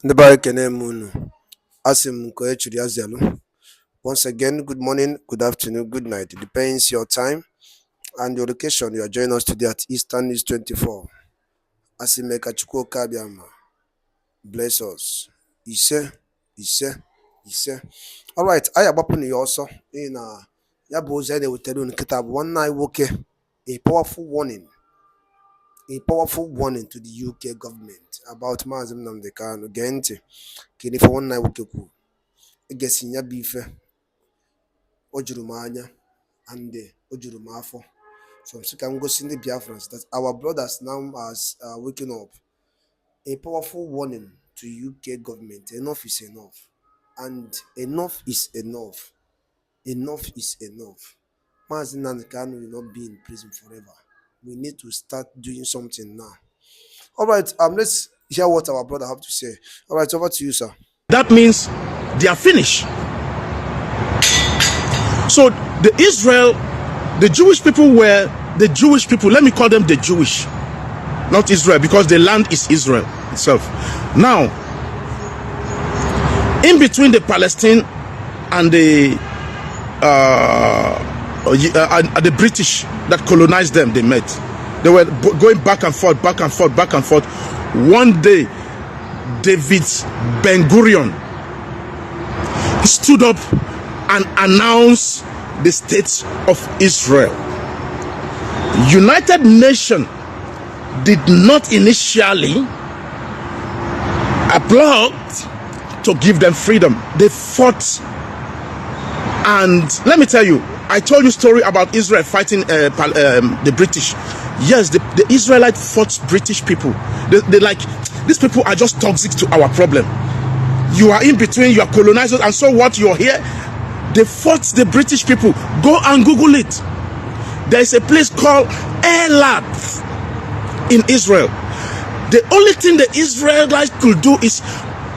Ndị be anyị ekene m unu. Asị m nke onye chiri ya zelu. Once again, good morning, good afternoon, good night. It depends your time and your location. You are joining us today at Eastern News 24. Asị m ka Chukwu oke abịa ma bless us. Ise. Alright, anyị agbapụnụ ya ọsọ n'ihi na ya bụ ozi anyị na-ewetara unu nkịta bụ nwanne anyị nwoke. A powerful warning to the UK government about Mazi Nnamdi Kanu. Gee ntị ka ife nwanne anyị nwoke kwuru. Egesi ya bụ ife o juru m anya and o juru m afọ. So I'm sick, I'm going to see the Biafrans that our brothers now are waking up. A powerful warning to UK government. Enough is enough. And enough is enough. Enough is enough. Mazi Nnamdi Kanu will not be in prison forever. We need to start doing something now. All right, let's hear what our brother have to say. All right, over to you, sir. That means they are finished. So the Jewish people were the Jewish people. Let me call them the Jewish, not Israel, because the land is Israel itself. Now, in between the Palestine and the British that colonized them, they met. They were going back and forth. One day, David Ben-Gurion stood up and announced the state of Israel. United Nations did not initially applaud to give them freedom. They fought. And let me tell you, I told you a story about Israel fighting the British. Yes, the Israelites fought British people. They like, these people are just toxic to our problem. You are in between, you are colonizers, and so what? You're here. They fought the British people. Go and Google it. There is a place called Pixellab in Israel. The only thing the Israelites could do is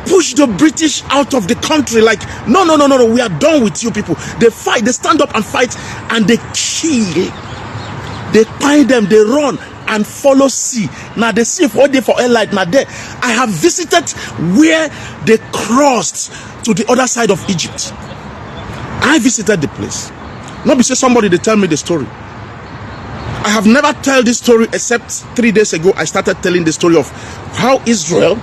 push the British out of the country. Like, no, we are done with you people. They fight, they stand up and fight, and they kill. They find them, they run and follow sea. Now they see what they for airlight. Now there, I have visited where they crossed to the other side of Egypt. I visited the place. Not because somebody they tell me the story. I have never told this story except 3 days ago. I started telling the story of how Israel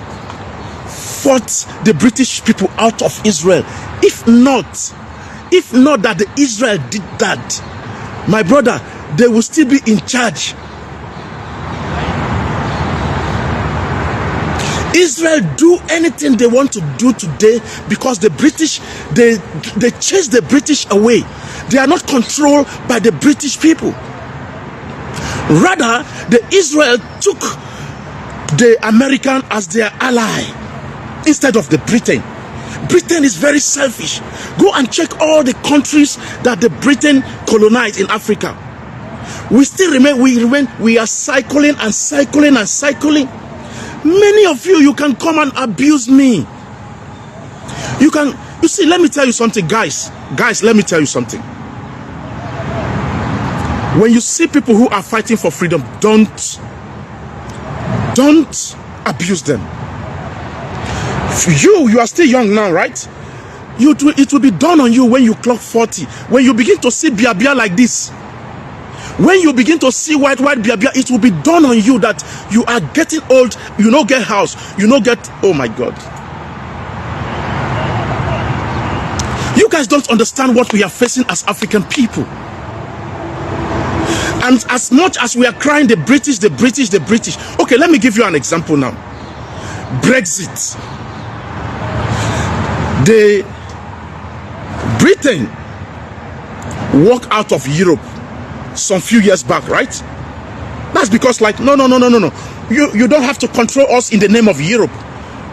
fought the British people out of Israel. If not that the Israel did that, my brother, they will still be in charge. Israel do anything they want to do today because the British, they chase the British away. They are not controlled by the British people. Rather, the Israel took the American as their ally instead of the Britain. Britain is very selfish. Go and check all the countries that the Britain colonized in Africa. We still remain, we are cycling. Many of you can come and abuse me. You see, let me tell you something, guys, let me tell you something. When you see people who are fighting for freedom, don't abuse them. You are still young now, right? It will be done on you when you clock 40. When you begin to see bia like this, when you begin to see white bia, it will be done on you that you are getting old. You don't get house. You don't get. Oh my God! You guys don't understand what we are facing as African people. And as much as we are crying the British. Okay, let me give you an example now. Brexit. Britain walked out of Europe some few years back, right? That's because, like, no. You don't have to control us in the name of Europe.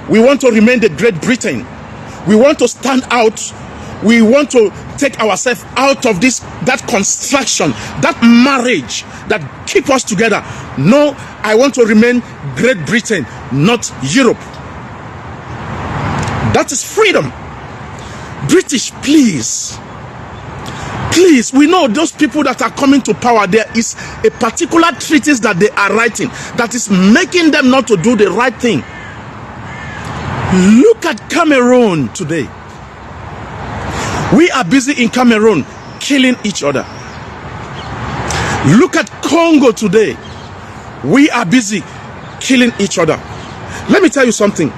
We want to remain the Great Britain. We want to stand out. We want to take ourselves out of that construction, that marriage that keep us together. No, I want to remain Great Britain, not Europe. That is freedom. British, please, we know those people that are coming to power, there is a particular treatise that they are writing that is making them not to do the right thing. Look at Cameroon today. We are busy in Cameroon killing each other. Look at Congo today. We are busy killing each other. Let me tell you something.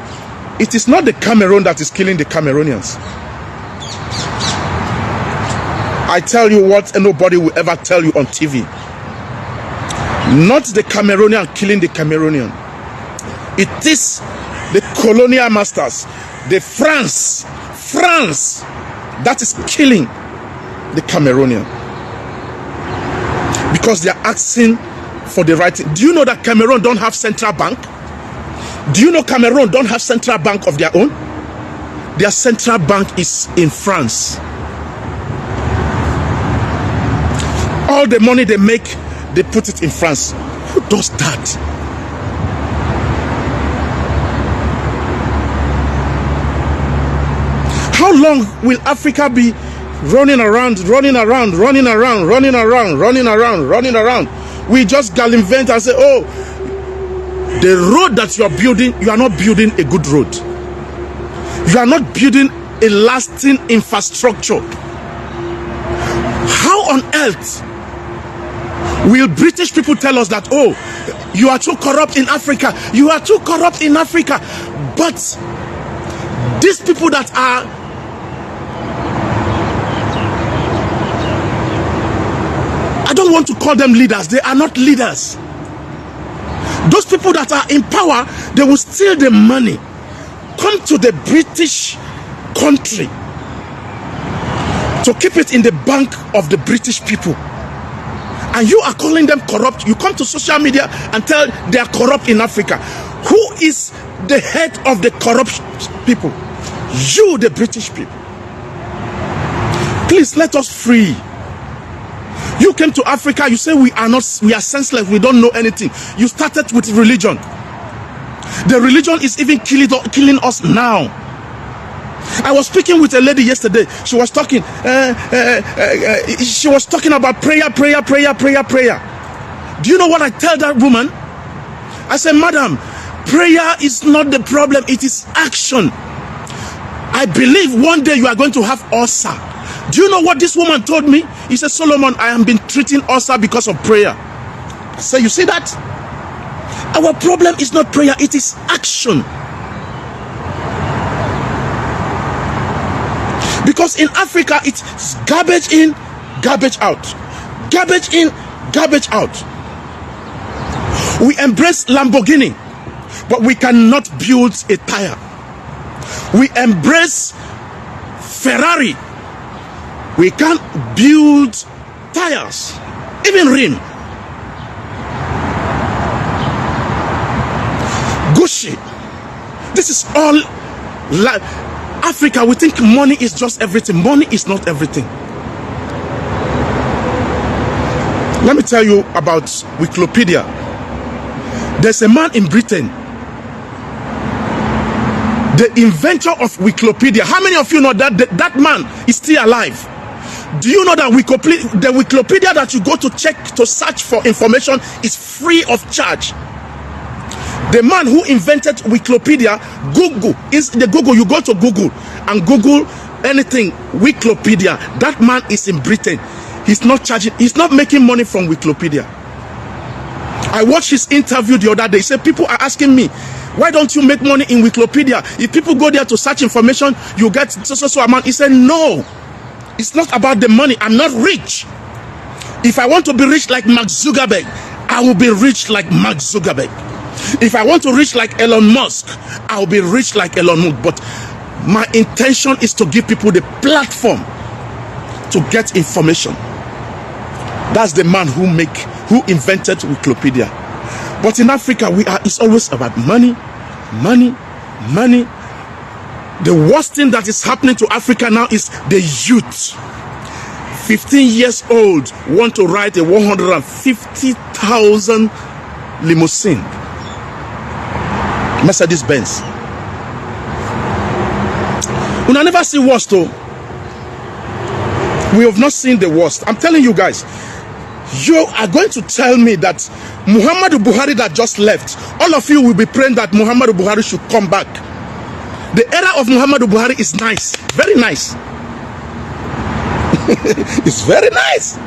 It is not the Cameroon that is killing the Cameroonians. I tell you what nobody will ever tell you on TV. Not the Cameroonian killing the Cameroonian. It is the colonial masters, the France that is killing the Cameroonian. Because they are asking for the right thing. Do you know that Cameroon don't have central bank? Do you know Cameroon don't have central bank of their own? Their central bank is in France. All the money they make, they put it in France. Who does that? How long will Africa be running around? We just gallivant and say, oh, the road that you are building, you are not building a good road. You are not building a lasting infrastructure. How on earth will British people tell us that, oh, you are too corrupt in Africa? You are too corrupt in Africa. But these people that are I don't want to call them leaders. They are not leaders. Those people that are in power, they will steal the money, come to the British country to keep it in the bank of the British people. And you are calling them corrupt. You come to social media and tell they are corrupt in Africa. Who is the head of the corrupt people? You, the British people. Please let us free. You came to Africa, you say we are senseless, we don't know anything. You started with religion. The religion is even killing us now. I was speaking with a lady yesterday. She was talking about prayer. Do you know what I tell that woman? I said, madam, prayer is not the problem, it is action. I believe one day you are going to have ulcer. Do you know what this woman told me? He said, Solomon, I have been treating ulcer because of prayer. I said, you see that? Our problem is not prayer, it is action. Because in Africa, it's garbage in, garbage out. Garbage in, garbage out. We embrace Lamborghini, but we cannot build a tire. We embrace Ferrari. We can't build tires, even rim. Gucci. This is all like Africa. We think money is just everything. Money is not everything. Let me tell you about Wikipedia. There's a man in Britain, the inventor of Wikipedia. How many of you know that that man is still alive? Do you know that the Wikipedia that you go to check to search for information is free of charge? The man who invented Wikipedia, Google, is the Google. You go to Google and Google anything, Wikipedia. That man is in Britain. He's not charging, he's not making money from Wikipedia. I watched his interview the other day. He said, people are asking me, why don't you make money in Wikipedia? If people go there to search information, you get so amount. He said, no. It's not about the money. I'm not rich. If I want to be rich like Mark Zuckerberg, I will be rich like Mark Zuckerberg. If I want to reach like Elon Musk, I will be rich like Elon Musk. But my intention is to give people the platform to get information. That's the man who invented Wikipedia. But in Africa, it's always about money, money, money. The worst thing that is happening to Africa now is the youth. 15 years old want to ride a 150,000 limousine, Mercedes Benz. We never see worst though. We have not seen the worst. I'm telling you guys, you are going to tell me that Muhammadu Buhari that just left, all of you will be praying that Muhammadu Buhari should come back. of Muhammadu Buhari is nice, very nice. It's very nice.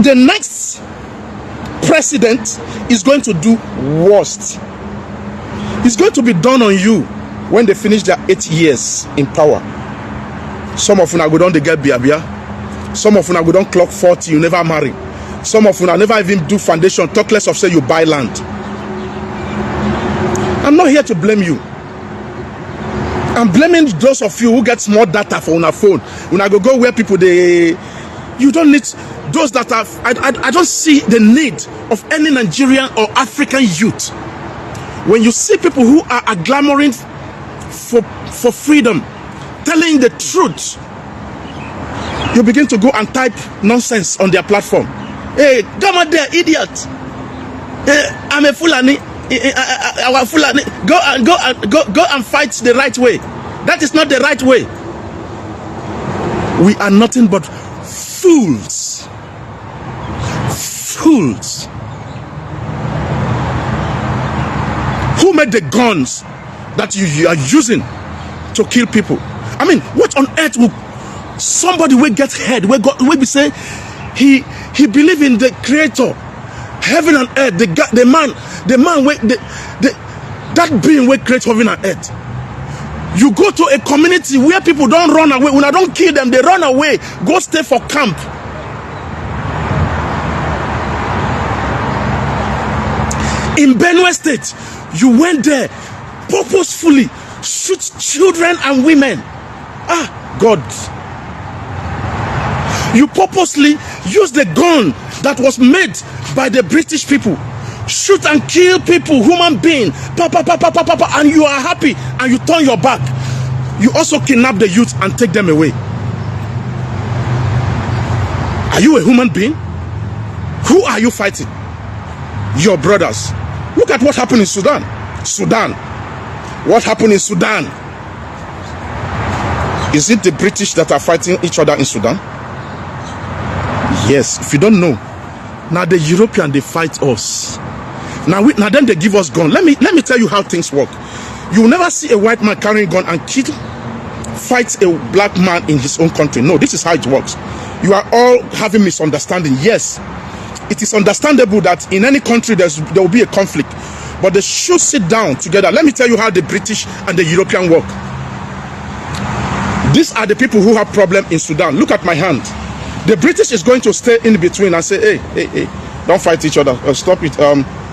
The next president is going to do worst. It's going to be done on you when they finish their 8 years in power. Some of you go down, they get biabia. Some of you go down clock 40, you never marry. Some of you never even do foundation, talk less of say you buy land. I'm not here to blame you. I'm blaming those of you who get more data for una phone. When I go where people you don't need those that have. I don't see the need of any Nigerian or African youth. When you see people who are glamoring for freedom, telling the truth, you begin to go and type nonsense on their platform. Hey, come on there, idiot! Hey, I'm a Fulani. Our Fulani. Go and fight the right way. That is not the right way. We are nothing but fools. Fools. Who made the guns that you are using to kill people? I mean, what on earth will somebody will get head? Will be say he believe in the Creator, heaven and earth, the man that being will create heaven and earth. You go to a community where people don't run away. When I don't kill them, they run away. Go stay for camp. In Benue State, you went there purposefully, shoot children and women. Ah, God. You purposely use the gun that was made by the British people. Shoot and kill people, human being, and you are happy and you turn your back. You also kidnap the youth and take them away. Are you a human being? Who are you fighting? Your brothers. Look at what happened in Sudan. What happened in Sudan? Is it the British that are fighting each other in Sudan? Yes. If you don't know, now the European, they fight us. Now then they give us gun. Let me tell you how things work. You will never see a white man carrying a gun and fight a black man in his own country. No, this is how it works. You are all having misunderstanding. Yes, it is understandable that in any country there will be a conflict, but they should sit down together. Let me tell you how the British and the European work. These are the people who have problem in Sudan. Look at my hand. The British is going to stay in between and say, hey, don't fight each other. Stop it.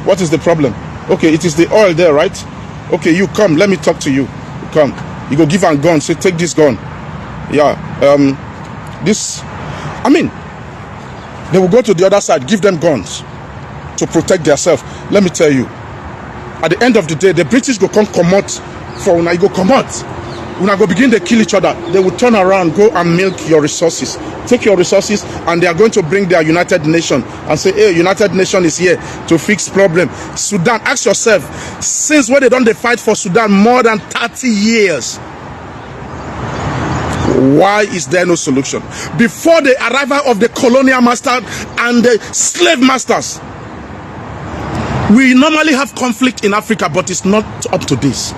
What is the problem? Okay, it is the oil there, right? Okay, you come. Let me talk to you. You come. You go give a gun. Say, take this gun. Yeah. They will go to the other side. Give them guns to protect themselves. Let me tell you. At the end of the day, the British go come out for when I go come out. When I go begin to kill each other, they will turn around, go and milk your resources. Take your resources, and they are going to bring their United Nations and say, hey, United Nations is here to fix problem. Sudan, ask yourself, since when they fight for Sudan more than 30 years, why is there no solution? Before the arrival of the colonial master and the slave masters, we normally have conflict in Africa, but it's not up to this.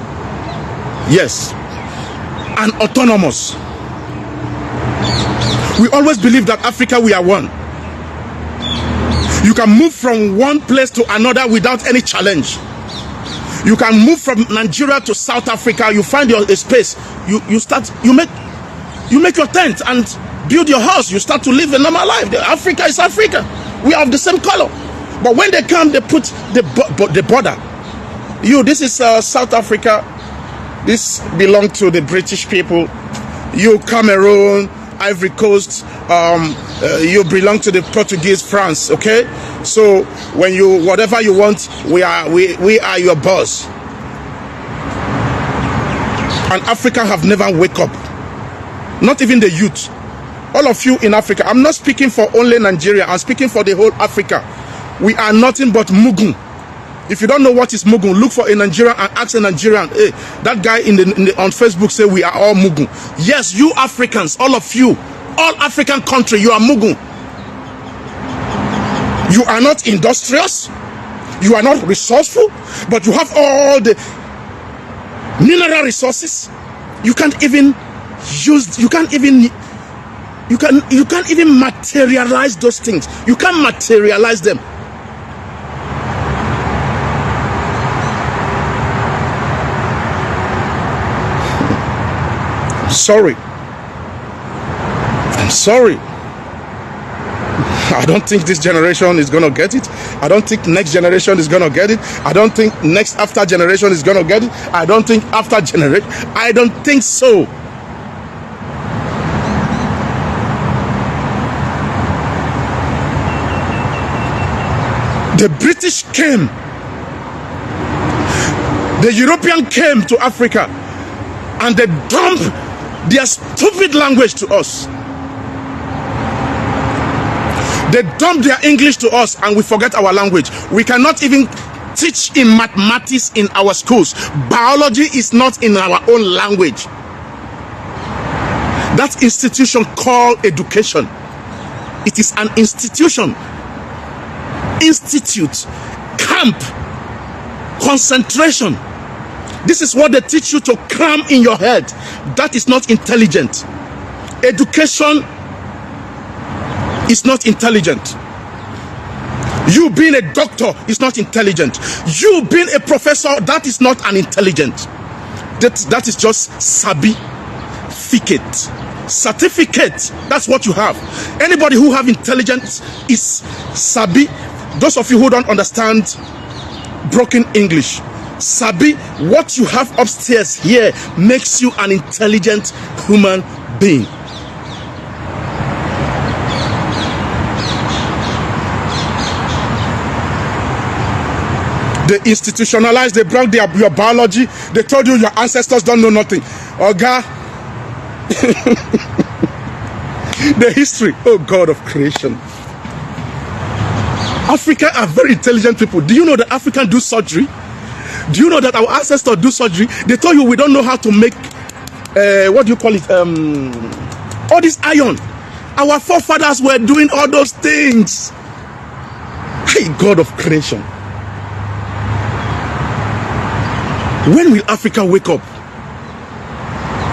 Yes. And autonomous. We always believe that Africa, we are one. You can move from one place to another without any challenge. You can move from Nigeria to South Africa. You find your space. You make your tent and build your house. You start to live a normal life. Africa is Africa. We are of the same color. But when they come, they put the border. This is South Africa. This belongs to the British people. You Cameroon, Ivory Coast, you belong to the Portuguese, France. Okay, so when you whatever you want, we are your boss. And Africa have never wake up. Not even the youth. All of you in Africa. I'm not speaking for only Nigeria. I'm speaking for the whole Africa. We are nothing but Mugun. If you don't know what is Mugun, look for a Nigerian and ask a Nigerian. Hey, that guy on Facebook say we are all Mugun. Yes, you Africans, all of you, all African country, you are Mugun. You are not industrious, you are not resourceful, but you have all the mineral resources. You can't even materialize those things. You can't materialize them. I'm sorry. I don't think this generation is gonna get it. I don't think next generation is gonna get it. I don't think next after generation is gonna get it. I don't think after generation. I don't think so. The British came. The European came to Africa and they dumped their stupid language to us. They dump their English to us and we forget our language. We cannot even teach in mathematics in our schools. Biology is not in our own language. That institution called education. It is an institution. Institute, camp, concentration. This is what they teach you to cram in your head. That is not intelligent. Education is not intelligent. You being a doctor is not intelligent. You being a professor, that is not an intelligent. That is just certificate. That's what you have. Anybody who have intelligence is sabi. Those of you who don't understand broken English, sabi, what you have upstairs here makes you an intelligent human being. They institutionalized, they brought your biology, they told you your ancestors don't know nothing. Oga, the history, oh God of creation. Africa are very intelligent people. Do you know that Africans do surgery? Do you know that our ancestors do surgery? They told you we don't know how to make, what do you call it? All this iron. Our forefathers were doing all those things. Hey, God of creation. When will Africa wake up?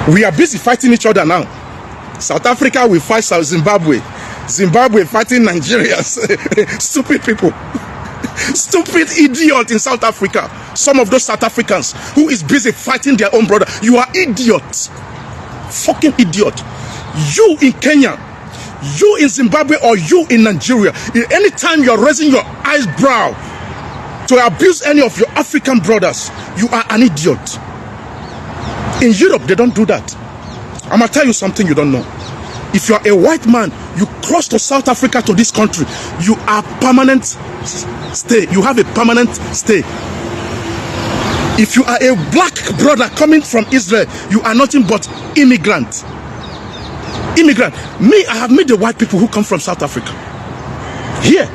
We are busy fighting each other now. South Africa will fight Zimbabwe. Zimbabwe fighting Nigerians. Stupid people. Stupid idiot in South Africa. Some of those South Africans who is busy fighting their own brother. You are idiots. Fucking idiot. You in Kenya, you in Zimbabwe, or you in Nigeria, anytime you're raising your eyebrow to abuse any of your African brothers, you are an idiot. In Europe, they don't do that. I'm gonna tell you something you don't know. If you're a white man, you cross to South Africa, to this country, you are permanent stay. You have a permanent stay. If you are a black brother coming from Israel, you are nothing but immigrant. Me, I have met the white people who come from South Africa. Here.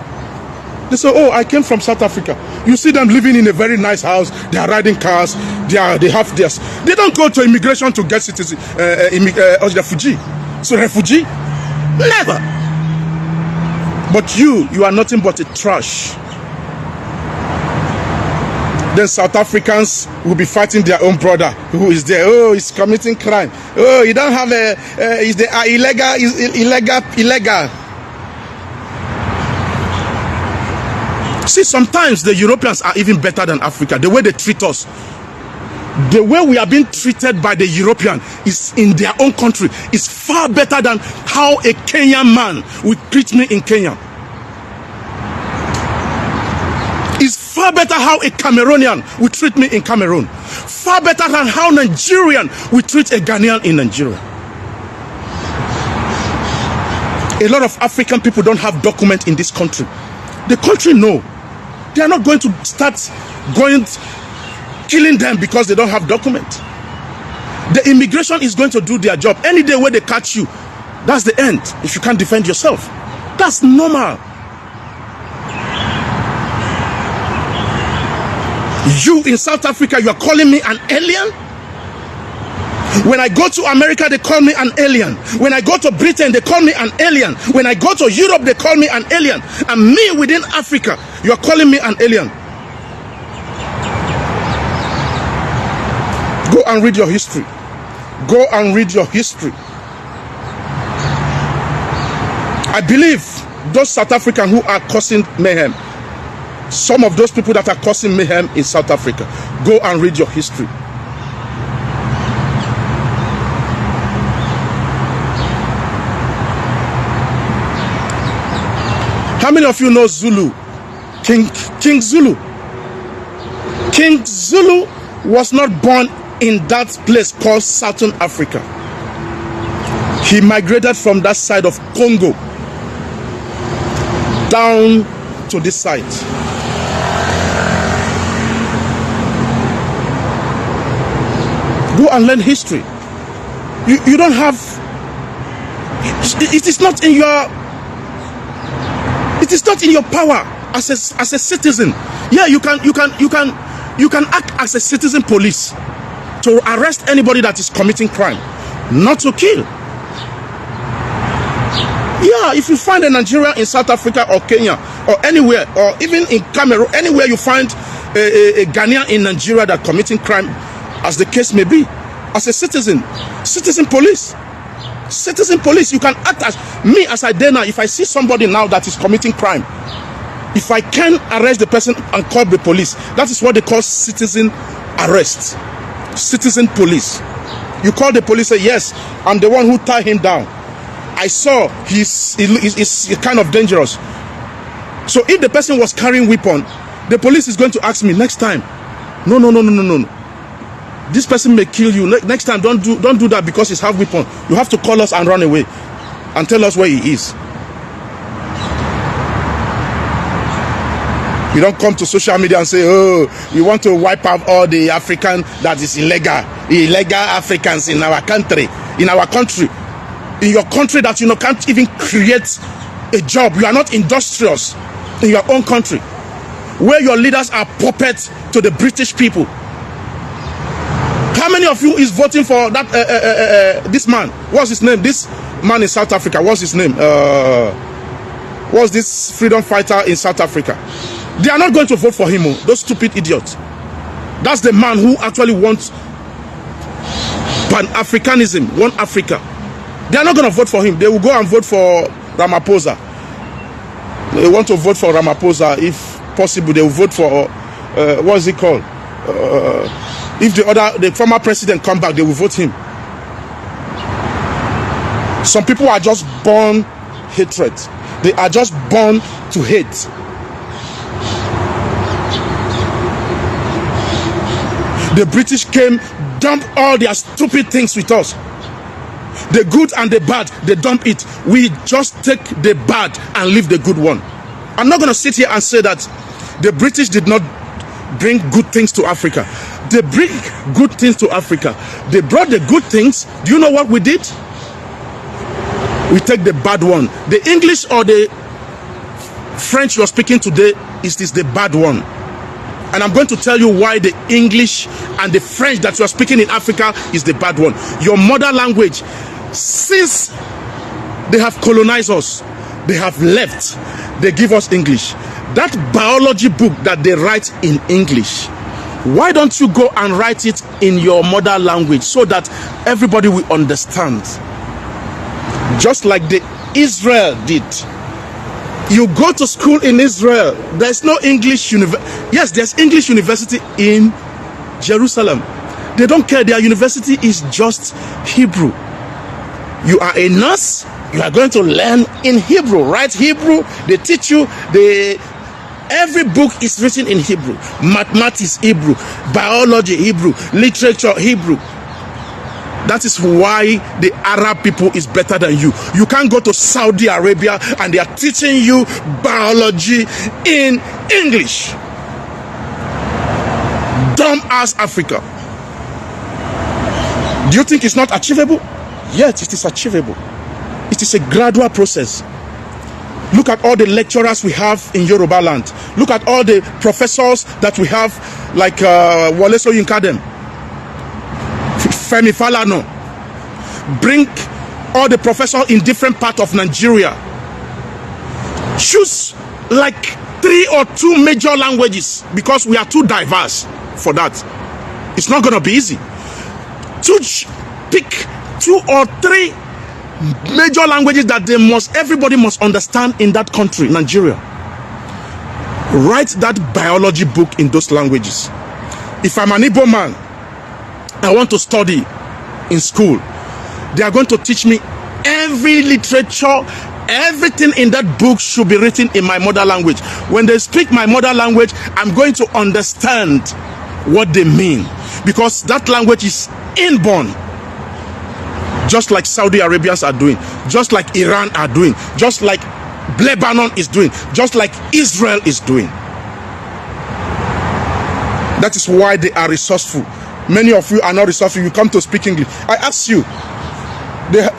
They say, oh, I came from South Africa. You see them living in a very nice house. They are riding cars. They have theirs. They don't go to immigration to get citizen, refugee. So refugee? Never. But you are nothing but a trash. Then South Africans will be fighting their own brother who is there. Oh, he's committing crime. Oh, you don't have illegal. See, sometimes the Europeans are even better than Africa. The way they treat us, the way we are being treated by the European is in their own country is far better than how a Kenyan man would treat me in Kenya. It's far better how a Cameroonian would treat me in Cameroon. Far better than how Nigerian would treat a Ghanaian in Nigeria. A lot of African people don't have document in this country. The country know. They are not going to start killing them because they don't have document. The immigration is going to do their job. Any day where they catch you, that's the end. If you can't defend yourself, that's normal. You in South Africa, you are calling me an alien? When I go to America, they call me an alien. When I go to Britain, they call me an alien. When I go to Europe, they call me an alien. And me within Africa, you are calling me an alien. Go and read your history. Go and read your history. I believe those South Africans who are causing mayhem, some of those people that are causing mayhem in South Africa, go and read your history. How many of you know Zulu? King Zulu. King Zulu was not born in that place called Southern Africa. He migrated from that side of Congo down to this side. Go and learn history. You don't have, it is not in your power as a citizen. Yeah, you can act as a citizen police to arrest anybody that is committing crime, not to kill. Yeah, if you find a Nigerian in South Africa or Kenya or anywhere, or even in Cameroon, anywhere you find a Ghanaian in Nigeria that committing crime, as the case may be, as a citizen police, you can act as me, as I dare now. If I see somebody now that is committing crime, if I can arrest the person and call the police, that is what they call citizen arrest, citizen police. You call the police, say, yes, I'm the one who tied him down. I saw he's kind of dangerous. So if the person was carrying weapon, the police is going to ask me next time, no. This person may kill you. Next time, don't do that because he's have weapon. You have to call us and run away and tell us where he is. You don't come to social media and say, oh, we want to wipe out all the African that is illegal Africans in our country, in your country that can't even create a job. You are not industrious in your own country, where your leaders are puppets to the British people. How many of you is voting for that this man? What's his name? This man in South Africa. What's his name? What's this freedom fighter in South Africa? They are not going to vote for him, those stupid idiots. That's the man who actually wants Pan-Africanism, one Africa. They are not going to vote for him. They will go and vote for Ramaphosa. They want to vote for Ramaphosa. If possible, they will vote for what is it called? If the former president come back, they will vote him. Some people are just born hatred. They are just born to hate. The British came, dumped all their stupid things with us. The good and the bad, they dump it. We just take the bad and leave the good one. I'm not going to sit here and say that the British did not bring good things to Africa. They bring good things to Africa. They brought the good things. Do you know what we did? We take the bad one. The English or the French you're speaking today is the bad one. And I'm going to tell you why the English and the French that you are speaking in Africa is the bad one. Your mother language, since they have colonized us, they have left, they give us English. That biology book that they write in English, why don't you go and write it in your mother language so that everybody will understand? Just like the Israel did. You go to school in Israel, there's no English university. Yes, there's English university in Jerusalem. They don't care. Their university is just Hebrew. You are a nurse, you are going to learn in Hebrew, right? Hebrew, they teach you, every book is written in Hebrew. Mathematics, Hebrew. Biology, Hebrew. Literature, Hebrew. That is why the Arab people is better than you. You can't go to Saudi Arabia and they are teaching you biology in English. Dumb ass Africa. Do you think it's not achievable? Yes, it is achievable. It is a gradual process. Look at all the lecturers we have in Yoruba land. Look at all the professors that we have, like Wole Soyinka, Femi Falana. Bring all the professors in different parts of Nigeria. Choose like 3 or 2 major languages because we are too diverse for that. It's not going to be easy. pick 2 or 3 major languages that everybody must understand in that country, Nigeria. Write that biology book in those languages. If I'm an Igbo man, I want to study in school, they are going to teach me every literature, everything in that book should be written in my mother language. When they speak my mother language, I'm going to understand what they mean, because that language is inborn. Just like Saudi Arabians are doing, just like Iran are doing, just like Lebanon is doing, just like Israel is doing. That is why they are resourceful. Many of you are not resourceful. You come to speak English. I ask you,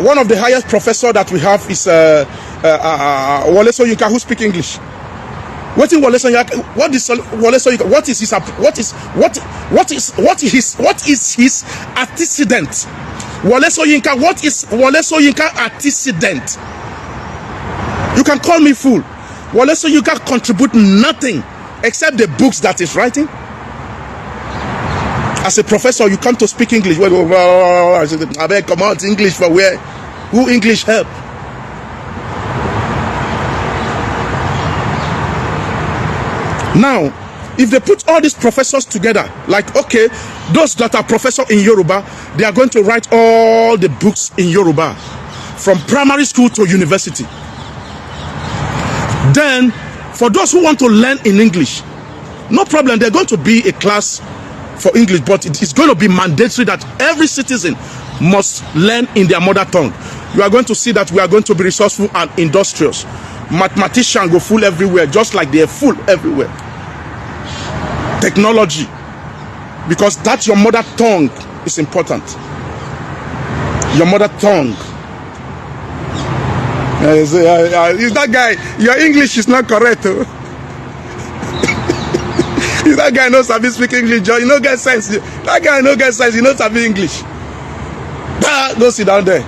one of the highest professor that we have is Wole Soyinka, who speak English. What is Wole Soyinka? What is Wole Soyinka? What is his antecedent? Wole Soyinka, what is Wole Soyinka antecedent? You can call me fool. Wole Soyinka contribute nothing except the books that he's writing. As a professor, you come to speak English. I said, I beg, come out English for where? Who English help? Now, if they put all these professors together, like, okay, those that are professors in Yoruba, they are going to write all the books in Yoruba from primary school to university. Then, for those who want to learn in English, no problem, they're going to be a class for English, but it is going to be mandatory that every citizen must learn in their mother tongue. You are going to see that we are going to be resourceful and industrious. Mathematicians go full everywhere, just like they are full everywhere. Technology, because that's your mother tongue is important. Your mother tongue. Is that guy? Your English is not correct. If that guy knows how to speak English, you know, get sense. That guy no get sense. He knows how to English. Go sit down there.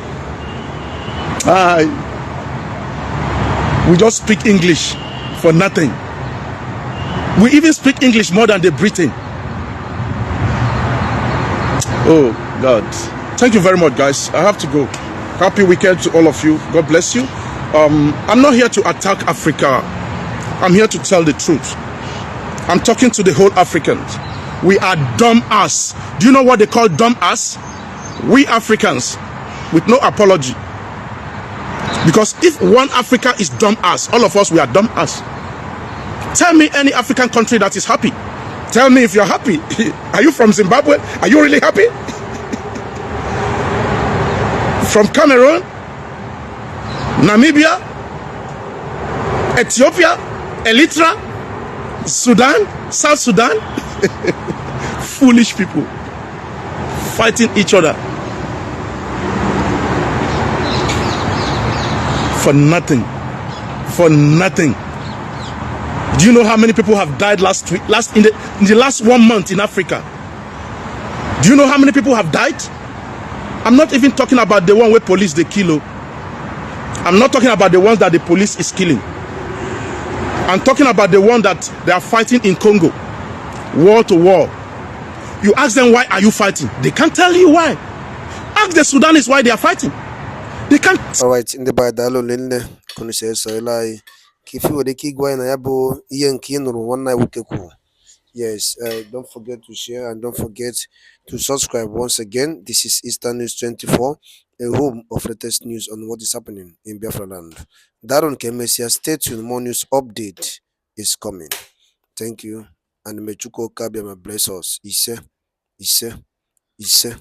We just speak English for nothing. We even speak English more than the Britain. Oh God! Thank you very much, guys. I have to go. Happy weekend to all of you. God bless you. I'm not here to attack Africa. I'm here to tell the truth. I'm talking to the whole Africans. We are dumb ass. Do you know what they call dumb ass? We Africans, with no apology. Because if one Africa is dumb ass, all of us, we are dumb ass. Tell me any African country that is happy. Tell me if you're happy. Are you from Zimbabwe? Are you really happy? From Cameroon, Namibia, Ethiopia, Eritrea, Sudan, South Sudan. Foolish people fighting each other for nothing. For nothing. Do you know how many people have died last week, in the last 1 month in Africa? Do you know how many people have died? I'm not even talking about the one where police they kill. I'm not talking about the ones that the police is killing. I'm talking about the one that they are fighting in Congo, war to war. You ask them, why are you fighting? They can't tell you why. Ask the Sudanese why they are fighting. They can't. All right, in the Badalo Linde, Conushe Soilai, Kifu de Kigway Nayabo, Ian Kinuru, one night Wukeku. Yes, don't forget to share and don't forget to subscribe once again. This is Eastern News 24, a home of latest news on what is happening in Biafra land. Daron Kemesia, stay tuned, more news update is coming. Thank you, and Mechuko Kabiama bless us. Ise, Ise, Ise.